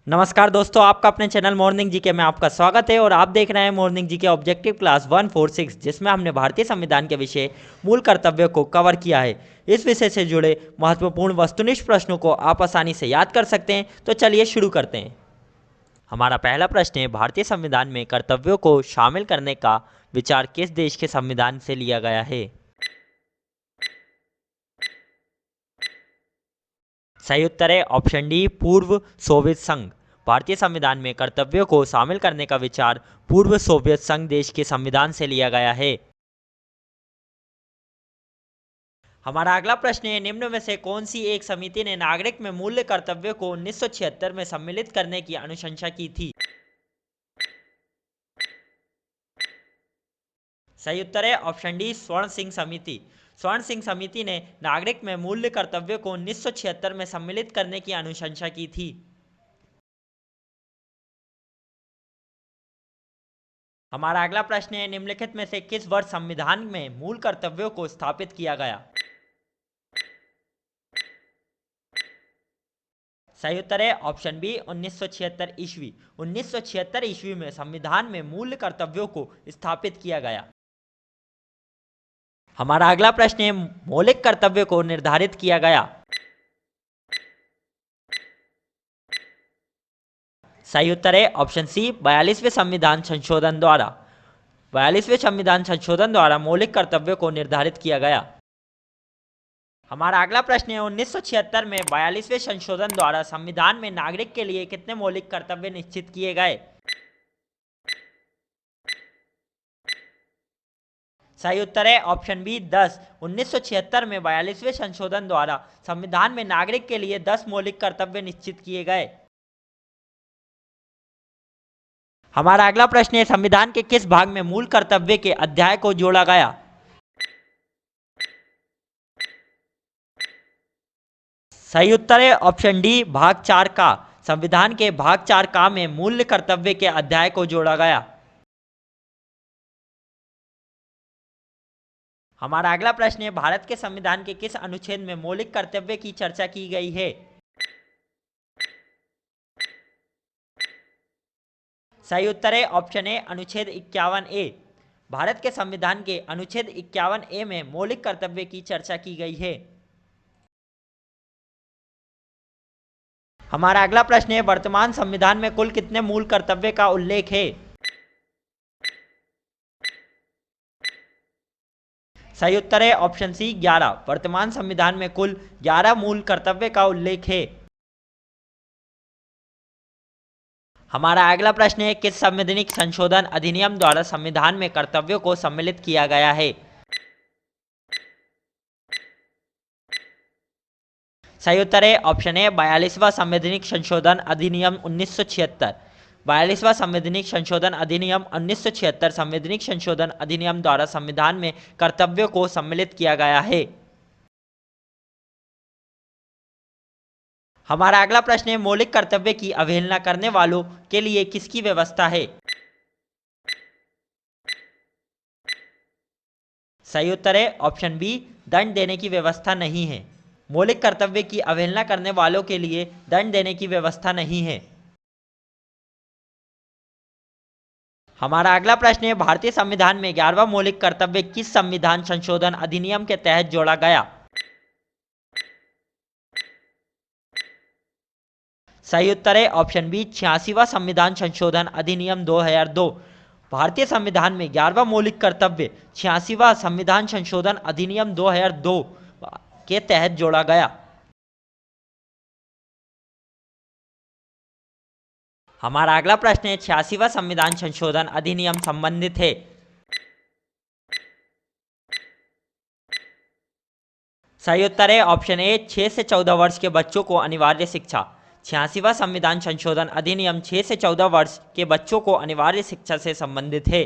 नमस्कार दोस्तों, आपका अपने चैनल मॉर्निंग जीके में आपका स्वागत है और आप देख रहे हैं मॉर्निंग जीके ऑब्जेक्टिव क्लास 146, जिसमें हमने भारतीय संविधान के विषय मूल कर्तव्यों को कवर किया है। इस विषय से जुड़े महत्वपूर्ण वस्तुनिष्ठ प्रश्नों को आप आसानी से याद कर सकते हैं। तो चलिए शुरू करते हैं। हमारा पहला प्रश्न है, भारतीय संविधान में कर्तव्यों को शामिल करने का विचार किस देश के संविधान से लिया गया है? सही उत्तर है ऑप्शन डी, पूर्व सोवियत संघ। भारतीय संविधान में कर्तव्यों को शामिल करने का विचार पूर्व सोवियत संघ देश के संविधान से लिया गया है। हमारा अगला प्रश्न है, निम्न में से कौन सी एक समिति ने नागरिक में मूल्य कर्तव्यों को 1976 में सम्मिलित करने की अनुशंसा की थी? सही उत्तर है ऑप्शन डी, स्वर्ण सिंह समिति। स्वर्ण सिंह समिति ने नागरिक में मूल्य कर्तव्यों को 1976 में सम्मिलित करने की अनुशंसा की थी। हमारा अगला प्रश्न है, निम्नलिखित में से किस वर्ष संविधान में मूल कर्तव्यों को स्थापित किया गया? सही उत्तर है ऑप्शन बी, 1976 ईस्वी। 1976 ईस्वी में संविधान में मूल कर्तव्यों को स्थापित किया गया। हमारा अगला प्रश्न है, मौलिक कर्तव्य को निर्धारित किया गया। सही उत्तर है ऑप्शन सी, 42वें संविधान संशोधन द्वारा। 42वें संविधान संशोधन द्वारा मौलिक कर्तव्यों को निर्धारित किया गया। हमारा अगला प्रश्न है, 1976 में 42वें संशोधन द्वारा संविधान में नागरिक के लिए कितने मौलिक कर्तव्य निश्चित किए गए? सही उत्तर है ऑप्शन बी, 10। 1976 में 42वें संशोधन द्वारा संविधान में नागरिक के लिए 10 मौलिक कर्तव्य निश्चित किए गए। हमारा अगला प्रश्न है, संविधान के किस भाग में मूल कर्तव्य के अध्याय को जोड़ा गया? सही उत्तर है ऑप्शन डी, भाग 4 का। संविधान के भाग 4 का में मूल कर्तव्य के अध्याय को जोड़ा गया। हमारा अगला प्रश्न है, भारत के संविधान के किस अनुच्छेद में मौलिक कर्तव्य की चर्चा की गई है? सही उत्तर है ऑप्शन ए, अनुच्छेद 51A। भारत के संविधान के अनुच्छेद 51A में मौलिक कर्तव्य की चर्चा की गई है। हमारा अगला प्रश्न है, वर्तमान संविधान में कुल कितने मूल कर्तव्य का उल्लेख है? सही उत्तर है ऑप्शन सी, 11। वर्तमान संविधान में कुल 11 मूल कर्तव्य का उल्लेख है। हमारा अगला प्रश्न है, किस संवैधानिक संशोधन अधिनियम द्वारा संविधान में कर्तव्यों को सम्मिलित किया गया है? सही उत्तर है ऑप्शन ए, 42वां संवैधानिक संशोधन अधिनियम 1976। 42वां संवैधानिक संशोधन अधिनियम 1976 संवैधानिक संशोधन अधिनियम द्वारा संविधान में कर्तव्यों को सम्मिलित किया गया है। हमारा अगला प्रश्न है, मौलिक कर्तव्य की अवहेलना करने वालों के लिए किसकी व्यवस्था है? सही उत्तर है ऑप्शन बी, दंड देने की व्यवस्था नहीं है। मौलिक कर्तव्य की अवहेलना करने वालों के लिए दंड देने की व्यवस्था नहीं है। हमारा अगला प्रश्न है, भारतीय संविधान में 11वां मौलिक कर्तव्य किस संविधान संशोधन अधिनियम के तहत जोड़ा गया? सही उत्तर है ऑप्शन बी, 86वां संविधान संशोधन अधिनियम 2002। भारतीय संविधान में 11वां मौलिक कर्तव्य 86वां संविधान संशोधन अधिनियम 2002 के तहत जोड़ा गया। हमारा अगला प्रश्न है, 86वां संविधान संशोधन अधिनियम संबंधित है। सही उत्तर है ऑप्शन ए, 6 से 14 वर्ष के बच्चों को अनिवार्य शिक्षा। 86वां संविधान संशोधन अधिनियम 6 से 14 वर्ष के बच्चों को अनिवार्य शिक्षा से संबंधित है।